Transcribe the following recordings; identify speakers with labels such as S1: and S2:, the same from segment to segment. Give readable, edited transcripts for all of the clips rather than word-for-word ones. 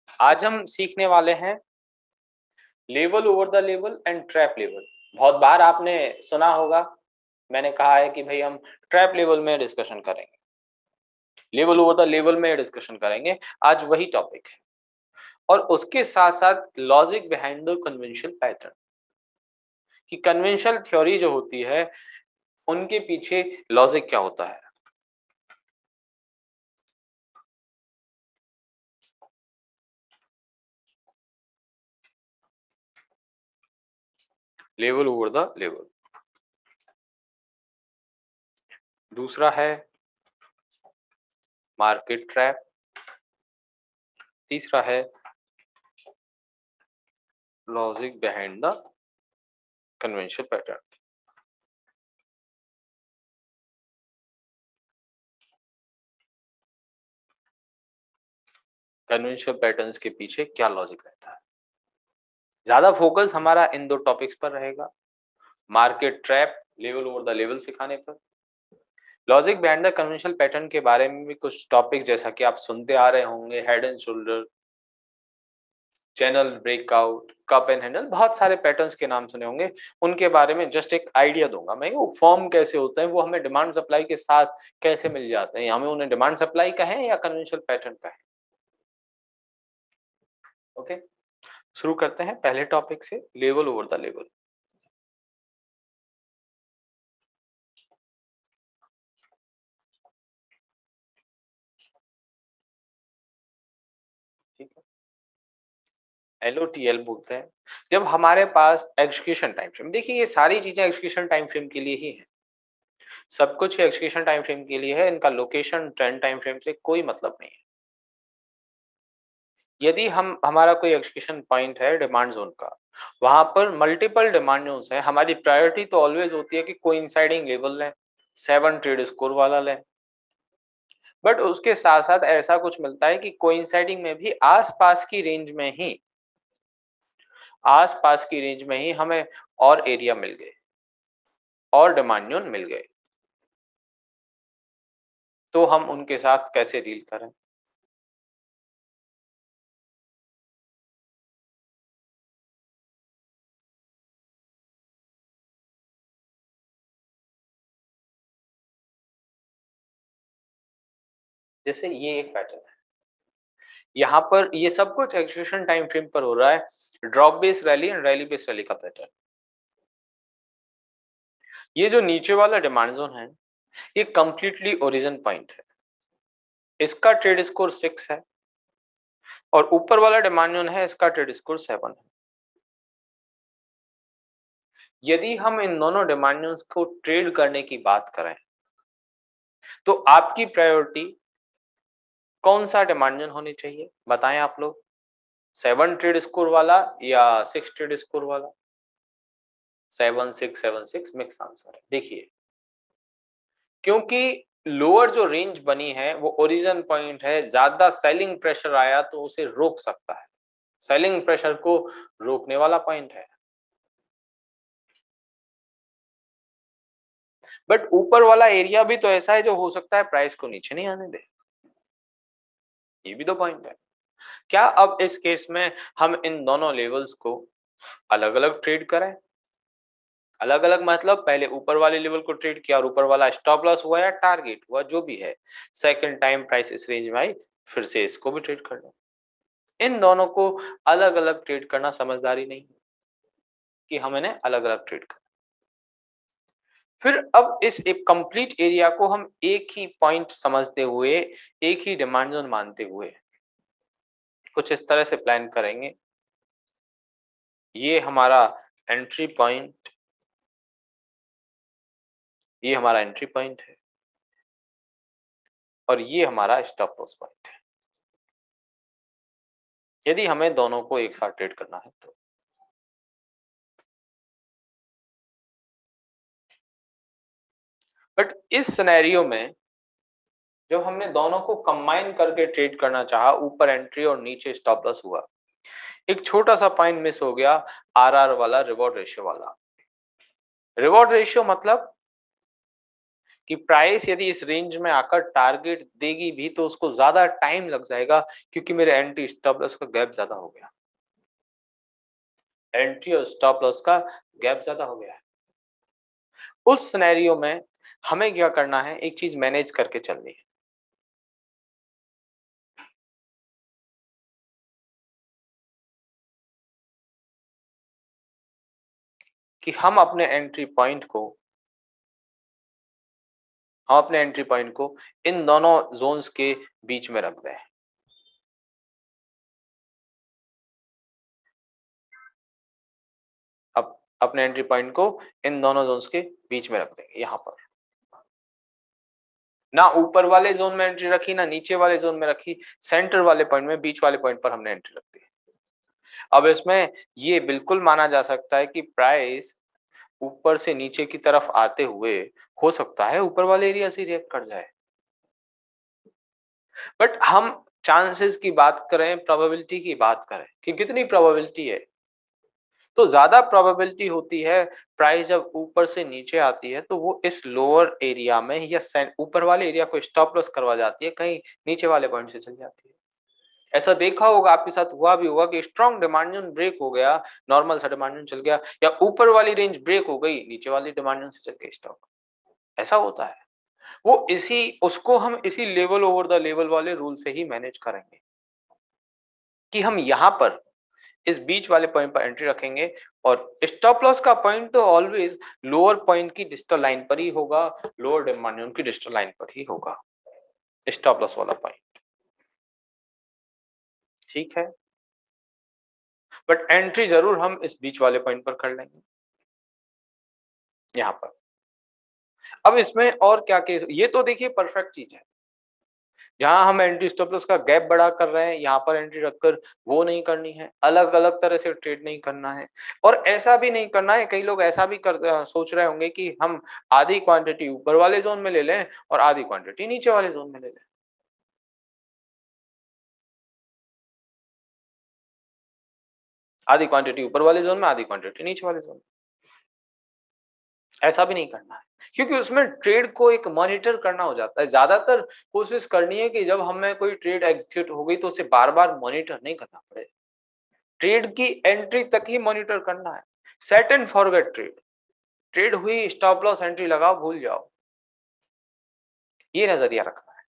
S1: आज हम सीखने वाले हैं level over the level and trap level. बहुत बार आपने सुना होगा, मैंने कहा है कि भाई हम ट्रैप लेवल में डिस्कशन करेंगे, लेवल ओवर द लेवल में डिस्कशन करेंगे। आज वही टॉपिक है और उसके साथ साथ logic behind the conventional pattern कि कन्वेंशनल थ्योरी जो होती है उनके पीछे लॉजिक क्या होता है। लेवल ओवर द लेवल, दूसरा है मार्केट ट्रैप, तीसरा है logic behind the conventional pattern. Conventional patterns के पीछे क्या लॉजिक रहता है, ज्यादा फोकस हमारा इन दो टॉपिक्स पर रहेगा, market trap, level over the level सिखाने पर। Logic behind the conventional pattern के बारे में भी कुछ टॉपिक जैसा कि आप सुनते आ रहे होंगे, head and shoulder, channel breakout, cup and handle, बहुत सारे पैटर्न्स के नाम सुने होंगे। उनके बारे में जस्ट एक आइडिया दूंगा मैं, वो फॉर्म कैसे होते हैं, वो हमें डिमांड सप्लाई के साथ कैसे मिल जाते हैं, हमें उन्हें डिमांड सप्लाई का है या कन्वेंशनल पैटर्न का है। ओके, शुरू करते हैं पहले टॉपिक से, लेवल ओवर द लेवल। ठीक है, LOTL बोलते हैं जब हमारे पास एग्जीक्यूशन टाइम फ्रेम, देखिए ये सारी चीजें एग्जीक्यूशन टाइम फ्रेम के लिए ही है, सब कुछ एग्जीक्यूशन टाइम फ्रेम के लिए है, इनका लोकेशन ट्रेंड टाइम फ्रेम से कोई मतलब नहीं है। यदि हम हमारा कोई एग्जीक्यूशन पॉइंट है डिमांड जोन का, वहां पर मल्टीपल डिमांड जोन्स है, हमारी प्रायोरिटी तो ऑलवेज होती है कि कोइंसाइडिंग लेवल लें, 7 ट्रेड स्कोर वाला लें। बट उसके साथ साथ ऐसा कुछ मिलता है कि कोइंसाइडिंग में भी आसपास की रेंज में ही, आसपास की रेंज में ही हमें और एरिया मिल गए और डिमांड जोन मिल गए, तो हम उनके साथ कैसे डील करें। जैसे ये एक पैटर्न है, यहाँ पर ये सब कुछ एग्जीक्यूशन टाइम फ्रेम पर हो रहा है, drop based rally and rally based rally का पैटर्न। ये जो नीचे वाला डिमांड जोन है, ये कंप्लीटली ओरिजिन पॉइंट है, इसका ट्रेड स्कोर 6 है, और ऊपर वाला डिमांड जोन है, इसका ट्रेड स्कोर 7 है। यदि हम इन दोनों डिमांड जोन्स को ट्रेड करने की बात करें, तो आपकी प्रायोरिटी कौन सा डिमांड जोन होनी चाहिए, बताएं आप लोग, 7 ट्रेड स्कोर वाला या 6 ट्रेड स्कोर वाला? 7 6 7 6 मिक्स आंसर है। देखिए, क्योंकि लोअर जो रेंज बनी है वो ओरिजिन पॉइंट है, ज्यादा सेलिंग प्रेशर आया तो उसे रोक सकता है, सेलिंग प्रेशर को रोकने वाला पॉइंट है। बट ऊपर वाला एरिया भी तो ऐसा है जो हो सकता है प्राइस को नीचे नहीं आने दे, ये भी तो पॉइंट है। क्या अब इस केस में हम इन दोनों लेवल्स को अलग अलग ट्रेड करें? अलग अलग मतलब पहले ऊपर वाले लेवल को ट्रेड किया और ऊपर वाला स्टॉप लॉस हुआ या टारगेट हुआ, जो भी है, सेकंड टाइम प्राइस इस रेंज में आई, फिर से इसको भी ट्रेड कर लो। इन दोनों को अलग अलग ट्रेड करना समझदारी नहीं है कि हम इन्हें अलग अलग ट्रेड करें। फिर अब इस एक कंप्लीट एरिया को हम एक ही पॉइंट समझते हुए, एक ही डिमांड जोन मानते हुए कुछ इस तरह से प्लान करेंगे। ये हमारा एंट्री पॉइंट, ये हमारा एंट्री पॉइंट है और ये हमारा स्टॉप लॉस पॉइंट है, यदि हमें दोनों को एक साथ ट्रेड करना है तो। बट इस सिनेरियो में जब हमने दोनों को कंबाइन करके ट्रेड करना चाहा, ऊपर एंट्री और नीचे स्टॉप लॉस हुआ, एक छोटा सा पॉइंट मिस हो गया, RR वाला, रिवॉर्ड रेशियो वाला। रिवॉर्ड रेशियो मतलब कि प्राइस यदि इस रेंज में आकर टारगेट देगी भी तो उसको ज़्यादा टाइम लग जाएगा क्योंकि मेरे एंट्री स्टॉप लॉस का गैप ज़्यादा हो गया। एंट्री और स्टॉप लॉस का गैप ज़्यादा हो गया है। उस सिनेरियो में हमें क्या करना है, एक चीज़ मैनेज करके चलनी है। कि हम अपने एंट्री पॉइंट को इन दोनों ज़ोन्स के बीच में रख दें। अपने एंट्री पॉइंट को इन दोनों ज़ोन्स के बीच में रख देंगे यहाँ पर। ना ऊपर वाले ज़ोन में एंट्री रखी, ना नीचे वाले ज़ोन में रखी, सेंटर वाले पॉइंट में, बीच वाले पॉइंट पर हमने एंट्री रख दी। अब इसमें ये बिल्कुल माना जा सकता है कि प्राइस ऊपर से नीचे की तरफ आते हुए हो सकता है ऊपर वाले एरिया से रिएक्ट कर जाए। बट हम चांसेस की बात करें, प्रोबेबिलिटी की बात करें कि कितनी प्रोबेबिलिटी है, तो ज़्यादा प्रोबेबिलिटी होती है प्राइस जब ऊपर से नीचे आती है तो वो इस लोअर एरिया में या ऊपर वाले एरिया को स्टॉप लॉस करवा जाती है, कहीं नीचे वाले पॉइंट से चल जाती है। ऐसा देखा होगा, आपके साथ हुआ भी होगा कि स्ट्रॉन्ग डिमांड जोन ब्रेक हो गया, नॉर्मल सा डिमांड जोन चल गया, या ऊपर वाली रेंज ब्रेक हो गई, नीचे वाली डिमांड जोन से चल गई स्टॉक। ऐसा होता है। वो इसी उसको हम इसी लेवल ओवर द लेवल वाले रूल से ही मैनेज करेंगे कि हम यहाँ पर इस बीच वाले पॉइंट पर एंट्री रखेंगे और स्टॉप लॉस का पॉइंट तो ऑलवेज लोअर पॉइंट की डिजिटल लाइन पर ही होगा, लोअर डिमांड जोन की डिजिटल लाइन पर ही होगा स्टॉप लॉस वाला पॉइंट। ठीक है, बट एंट्री जरूर हम इस बीच वाले पॉइंट पर कर लेंगे यहाँ पर। अब इसमें और क्या केस, ये तो देखिए परफेक्ट चीज है जहां हम एंट्री स्टॉप लॉस का गैप बड़ा कर रहे हैं, यहाँ पर एंट्री रखकर वो नहीं करनी है, अलग अलग तरह से ट्रेड नहीं करना है। और ऐसा भी नहीं करना है, कई लोग ऐसा भी सोच रहे होंगे कि हम आधी क्वांटिटी ऊपर वाले जोन में ले लें और आधी क्वांटिटी नीचे वाले जोन में ले लें। आधी क्वांटिटी ऊपर वाले जोन में, आधी क्वांटिटी नीचे वाले जोन में। ऐसा भी नहीं करना है क्योंकि उसमें ट्रेड को एक मॉनिटर करना हो जाता है। ज्यादातर कोशिश करनी है कि जब हमें कोई ट्रेड एग्जीक्यूट हो गई तो उसे बार बार मॉनिटर नहीं करना पड़े, ट्रेड की एंट्री तक ही मॉनिटर करना है। Set and forget trade, trade हुई स्टॉप लॉस एंट्री लगाओ, भूल जाओ, ये नजरिया रखना है।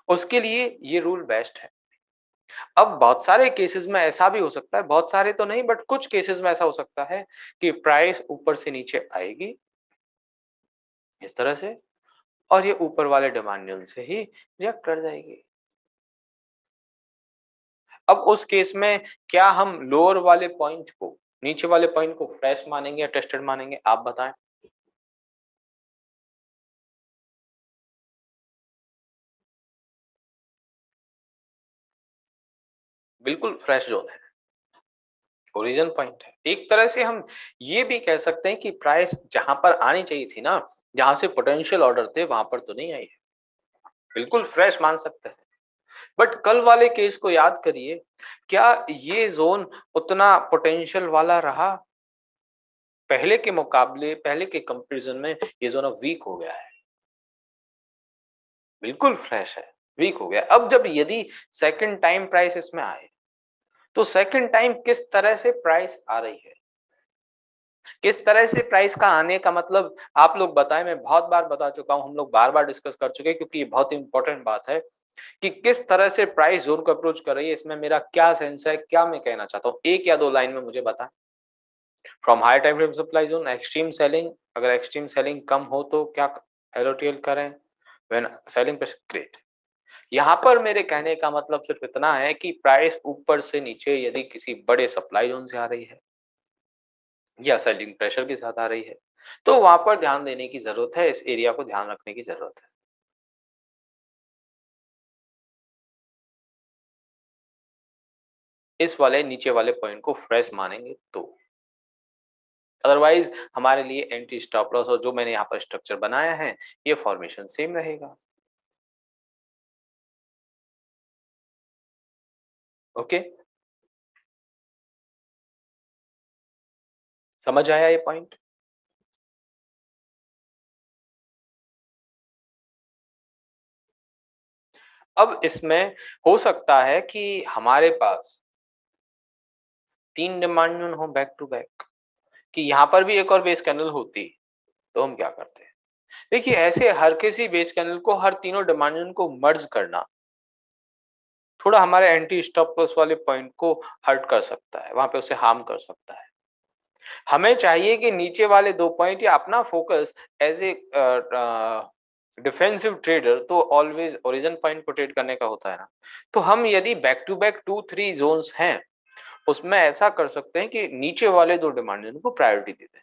S1: उसके लिए ये रूल बेस्ट है। अब बहुत सारे केसेस में ऐसा भी हो सकता है, बहुत सारे तो नहीं बट कुछ केसेस में ऐसा हो सकता है कि प्राइस ऊपर से नीचे आएगी इस तरह से और ये ऊपर वाले डिमांड जोन से ही रिएक्ट कर जाएगी। अब उस केस में क्या हम लोअर वाले पॉइंट को, नीचे वाले पॉइंट को फ्रेश मानेंगे या टेस्टेड मानेंगे, आप बताएं। बिल्कुल फ्रेश जोन है, ओरिजिन पॉइंट है। एक तरह से हम ये भी कह सकते हैं कि प्राइस जहां पर आनी चाहिए थी ना, जहां से पोटेंशियल ऑर्डर थे वहां पर तो नहीं आई है, बिल्कुल फ्रेश मान सकते हैं। बट कल वाले केस को याद करिए, क्या ये जोन उतना पोटेंशियल वाला रहा? पहले के मुकाबले, पहले के कंपैरिजन में ये जोन अब वीक हो गया है, बिल्कुल फ्रेश है, वीक हो गया। अब जब यदि सेकंड टाइम प्राइस इसमें आए तो सेकंड टाइम किस तरह से प्राइस आ रही है, किस तरह से प्राइस का आने का मतलब आप लोग बताएं। मैं बहुत बार बता चुका हूं, हम लोग बार बार डिस्कस कर चुके हैं क्योंकि ये बहुत इंपॉर्टेंट बात है कि किस तरह से प्राइस जोन को अप्रोच कर रही है। इसमें मेरा क्या सेंस है, क्या मैं कहना चाहता हूं, एक या दो लाइन में मुझे बता। From high time frame supply zone extreme selling, अगर एक्सट्रीम सेलिंग कम हो तो क्या एलोटेल करें, व्हेन सेलिंग प्रेशर ग्रेट। यहाँ पर मेरे कहने का मतलब सिर्फ इतना है कि प्राइस ऊपर से नीचे यदि किसी बड़े सप्लाई जोन से आ रही है या सेलिंग प्रेशर के साथ आ रही है तो वहां पर ध्यान देने की जरूरत है, इस एरिया को ध्यान रखने की जरूरत है। इस वाले नीचे वाले पॉइंट को फ्रेश मानेंगे तो, अदरवाइज हमारे लिए एंटी स्टॉप लॉस और जो मैंने यहाँ पर स्ट्रक्चर बनाया है ये फॉर्मेशन सेम रहेगा। ओके, समझ आया ये पॉइंट? अब इसमें हो सकता है कि हमारे पास 3 डिमांड ज़ोन हो बैक टू बैक, कि यहाँ पर भी एक और बेस कैंडल होती, तो हम क्या करते हैं? देखिए ऐसे हर किसी बेस कैंडल को, हर तीनों डिमांड ज़ोन को मर्ज करना, थोड़ा हमारे एंटी स्टॉप लॉस वाले पॉइंट को हर्ट कर सकता है, वहाँ पे उसे हार्म कर सकता है। हमें चाहिए कि नीचे वाले 2 पॉइंट या अपना focus as a defensive trader तो ऑलवेज़ ओरिजिन पॉइंट को ट्रेड करने का होता है ना। तो हम यदि बैक टू बैक 2-3 ज़ोन्स हैं, उसमें ऐसा कर सकते हैं कि नीचे वाले 2 डिमांड ज़ोन को प्रायोरिटी दे दें।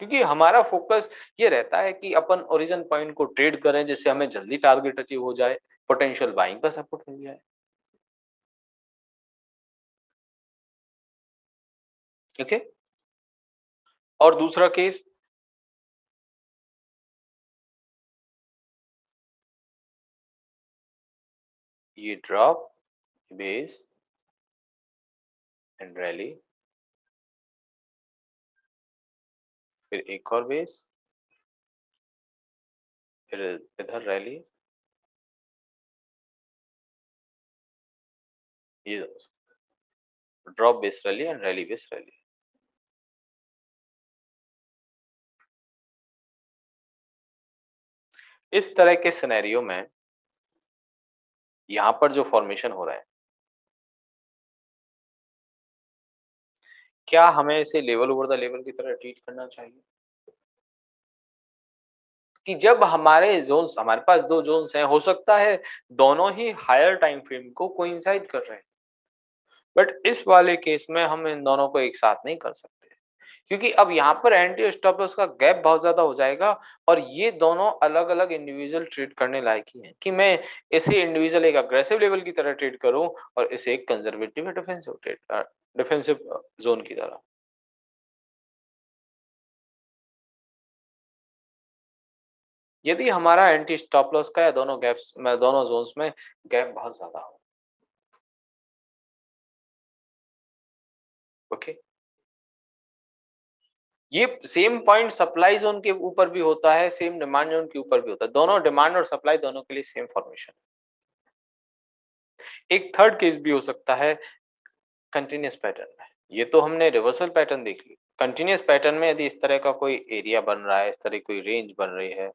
S1: क्योंकि हमारा फोकस ये रहता है कि अपन ओरिजिन पॉइंट को ट्रेड करें, जिससे हमें जल्दी टारगेट अचीव हो जाए, पोटेंशियल बाइंग का सपोर्ट मिल जाए। ओके? और दूसरा केस, ये ड्रॉप, बेस एंड रैली, फिर एक और बेस, फिर इधर रैली, ये drop base rally and rally base rally. इस तरह के सिनेरियो में यहाँ पर जो फॉर्मेशन हो रहा है, क्या हमें इसे लेवल ओवर द लेवल की तरह ट्रीट करना चाहिए? कि जब हमारे ज़ोन्स, हमारे पास 2 ज़ोन्स हैं, हो सकता है दोनों ही हायर टाइम फ्रेम को कोइंसाइड कर रहे हैं। बट इस वाले केस में हम इन दोनों को एक साथ नहीं कर सकते। क्योंकि अब यहाँ पर एंटी स्टॉप लॉस का गैप बहुत ज़्यादा हो जाएगा और ये दोनों अलग-अलग इंडिविजुअल ट्रेड करने लायक ही हैं, कि मैं इसे इंडिविजुअल एक अग्रेसिव लेवल की तरह ट्रेड करूँ और इसे एक कंजर्वेटिव या डिफेंसिव ज़ोन की तरह। यदि हमारा एंटी स्टॉप लॉस का या दोनों ज़ोन्स में गैप बहुत ज़्यादा हो, ओके? ये सेम पॉइंट सप्लाई ज़ोन के ऊपर भी होता है, सेम डिमांड ज़ोन के ऊपर भी होता है। दोनों डिमांड और सप्लाई दोनों के लिए सेम फॉर्मेशन। एक थर्ड केस भी हो सकता है कंटीन्यूअस पैटर्न में। ये तो हमने रिवर्सल पैटर्न देख ली। कंटीन्यूअस पैटर्न में यदि इस तरह का कोई एरिया बन रहा है, इस तरह की कोई रेंज बन रही है,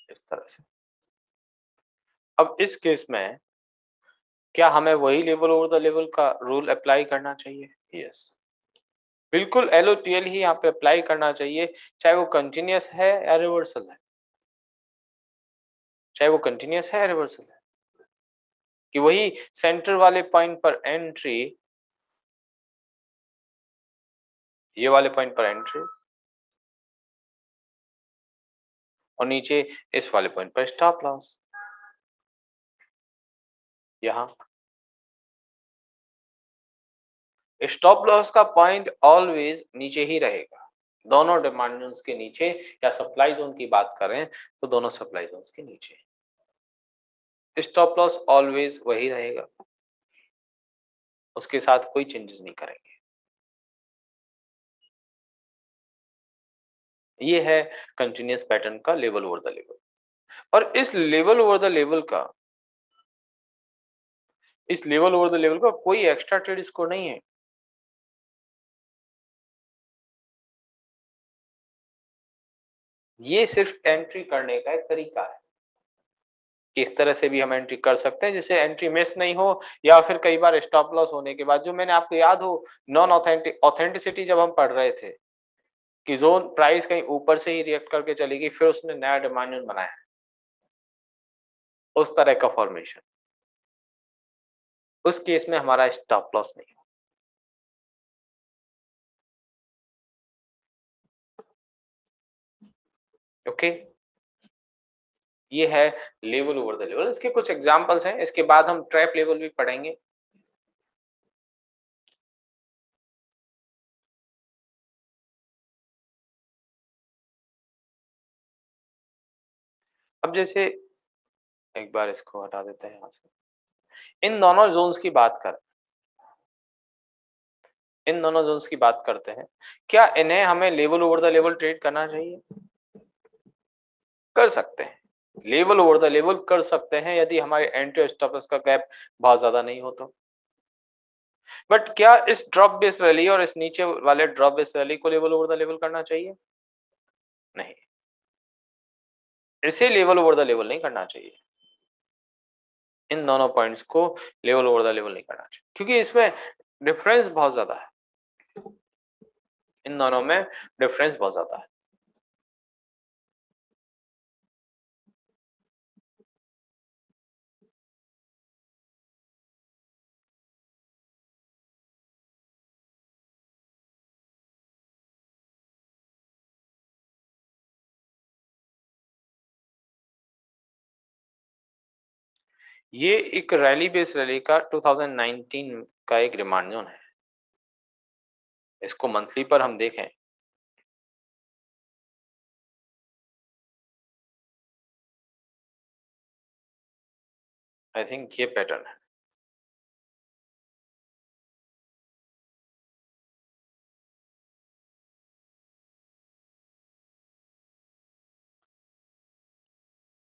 S1: इस तरह से। अब इस केस में क्या हमें वही लेवल ओवर द लेवल का रूल अप्लाई करना चाहिए? यस। बिल्कुल एलओटीएल ही यहाँ पे अप्लाई करना चाहिए, चाहे वो कंटीन्यूअस है या रिवर्सल है। चाहे वो कंटीन्यूअस है या रिवर्सल है। कि वही सेंटर वाले पॉइंट पर एंट्री, ये वाले पॉइंट पर एंट्री और नीचे इस वाले पॉइंट पर स्टॉप लॉस। यहाँ स्टॉप लॉस का पॉइंट ऑलवेज नीचे ही रहेगा। दोनों डिमांड जोन्स के नीचे, या सप्लाई जोन की बात करें तो दोनों सप्लाई जोन्स के नीचे। स्टॉप लॉस ऑलवेज वही रहेगा, उसके साथ कोई चेंजेस नहीं करेंगे। ये है कंटिन्यूअस पैटर्न का लेवल ओवर द लेवल। और इस लेवल ओवर द लेवल का कोई एक्स्ट्रा ट्रेड स्कोर नहीं है। ये सिर्फ एंट्री करने का एक तरीका है। किस तरह से भी हम एंट्री कर सकते हैं जिससे एंट्री मिस नहीं हो, या फिर कई बार स्टॉप लॉस होने के बाद, जो मैंने आपको याद हो नॉन ऑथेंटिसिटी जब हम पढ़ रहे थे कि जोन प्राइस कहीं ऊपर से ही रिएक्ट करके चली गई, फिर उसने नया डिमांड जोन बनाया, उस तरह का फॉर्मेशन, उस केस में हमारा स्टॉप लॉस नहीं हो। ओके, ये है लेवल ओवर द लेवल। इसके कुछ एग्जांपल्स हैं, इसके बाद हम ट्रैप लेवल भी पढ़ेंगे। अब जैसे एक बार इसको हटा देते हैं यहाँ से। इन दोनों ज़ोन्स की बात करें, इन दोनों ज़ोन्स की बात करते हैं, क्या इन्हें हमें level over the level trade करना चाहिए? कर सकते हैं। लेवल ओवर द लेवल कर सकते हैं यदि हमारे एंट्री स्टॉप लॉस का गैप बहुत ज़्यादा नहीं हो तो। बट क्या इस ड्रॉप बेस रैली और इस नीचे वाले ड्रॉप बेस रैली को लेवल ओवर द लेवल करना चाहिए? नहीं। इसे लेवल ओवर द लेवल नहीं करना चाहिए। इन दोनों पॉइंट्स को लेवल ओवर द लेवल नहीं करना चाहिए क्योंकि इसमें डिफरेंस बहुत ज़्यादा है। इन दोनों में डिफरेंस बहुत ज़्यादा है। ये एक रैली बेस रैली का 2019 का एक डिमांड जोन है। इसको मंथली पर हम देखें, आई थिंक ये पैटर्न है।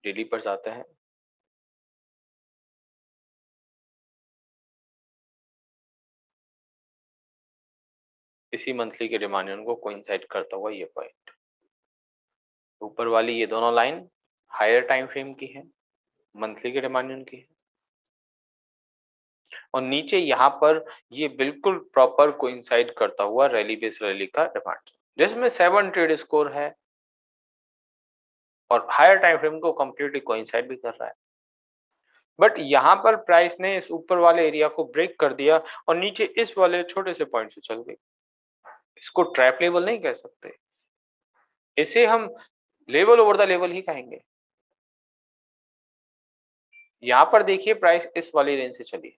S1: डेली पर जाते हैं, इसी मंथली के डिमांड जोन को कोइंसाइड करता हुआ ये पॉइंट। ऊपर वाली ये दोनों लाइन हायर टाइम फ्रेम की है, मंथली के डिमांड जोन की है, और नीचे यहाँ पर ये बिल्कुल प्रॉपर कोइंसाइड करता हुआ रैली बेस रैली का डिमांड जिसमें 7 ट्रेड स्कोर है और हायर टाइम फ्रेम को कंप्लीटली कोइंसाइड भी कर रहा है। बट यहाँ पर प्राइस ने इस ऊपर वाले एरिया को ब्रेक कर दिया और नीचे इस वाले छोटे से पॉइंट से चल गई। इसको ट्रैप लेवल नहीं कह सकते, इसे हम लेवल ओवर द लेवल ही कहेंगे। यहाँ पर देखिए प्राइस इस वाली रेंज से चली,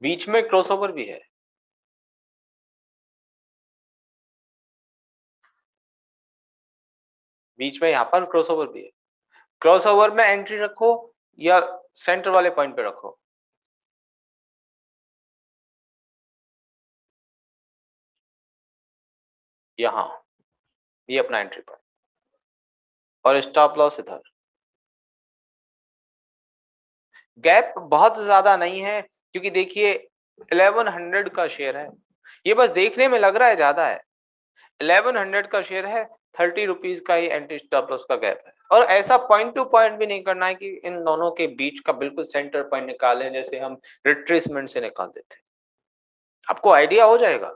S1: बीच में क्रॉसओवर भी है, बीच में यहाँ पर क्रॉसओवर भी है। क्रॉसओवर में एंट्री रखो या सेंटर वाले पॉइंट पे रखो, यहाँ ये अपना एंट्री पॉइंट और स्टॉप लॉस इधर। गैप बहुत ज्यादा नहीं है क्योंकि देखिए 1100 का शेयर है, ये बस देखने में लग रहा है ज्यादा है। 1100 का शेयर है, 30 रुपीज का ही एंटी स्टॉप लॉस का गैप है। और ऐसा पॉइंट टू पॉइंट भी नहीं करना है कि इन दोनों के बीच का बिल्कुल सेंटर पॉइंट निकालें जैसे हम रिट्रेसमेंट से निकाल देते। आपको आइडिया हो जाएगा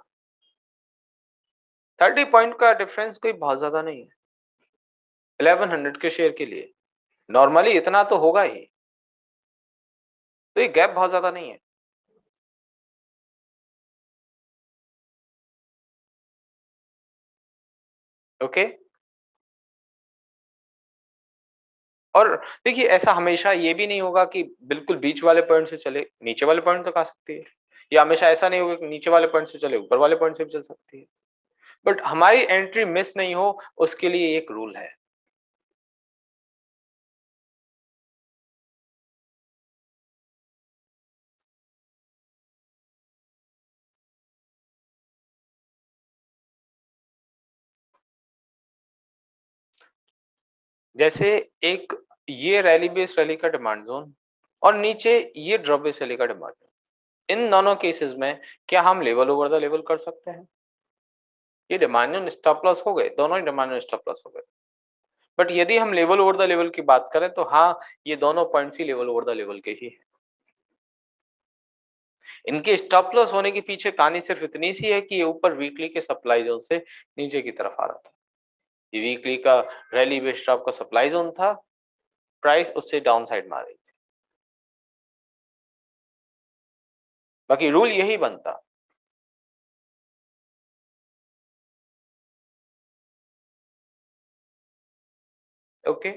S1: 30 पॉइंट का डिफरेंस कोई बहुत ज्यादा नहीं है 1100 के शेयर के लिए, नॉर्मली इतना तो होगा ही, तो ये गैप बहुत ज्यादा नहीं है। ओके, और देखिए ऐसा हमेशा ये भी नहीं होगा कि बिल्कुल बीच वाले पॉइंट से चले, नीचे वाले पॉइंट तक आ सकती है, या हमेशा ऐसा नहीं होगा कि नीचे वाले पॉइंट से चले ऊपर वाले पॉइंट से भी चल सकती है। बट हमारी एंट्री मिस नहीं हो उसके लिए एक रूल है। जैसे एक ये रैली बेस रैली का डिमांड जोन और नीचे ये ड्रॉप बेस रैली का डिमांड जोन, इन दोनों केसेस में क्या हम लेवल ओवर द लेवल कर सकते हैं? ये डिमांड जोन स्टॉप लॉस हो गए, दोनों ही डिमांड जोन स्टॉप लॉस हो गए। बट यदि हम लेवल ओवर द लेवल की बात करें तो हाँ, ये दोनों points he level over the level के ही है। इनके स्टॉप लॉस होने के पीछे कहानी सिर्फ इतनी सी है कि ये ऊपर वीकली के सप्लाई जोन से नीचे की तरफ आ रहा था। ये वीकली का रैली बेस ड्रॉप का सप्लाई जोन था, प्राइस उससे डाउन साइड मार रही थी। बाकी रूल यही बनता। ओके।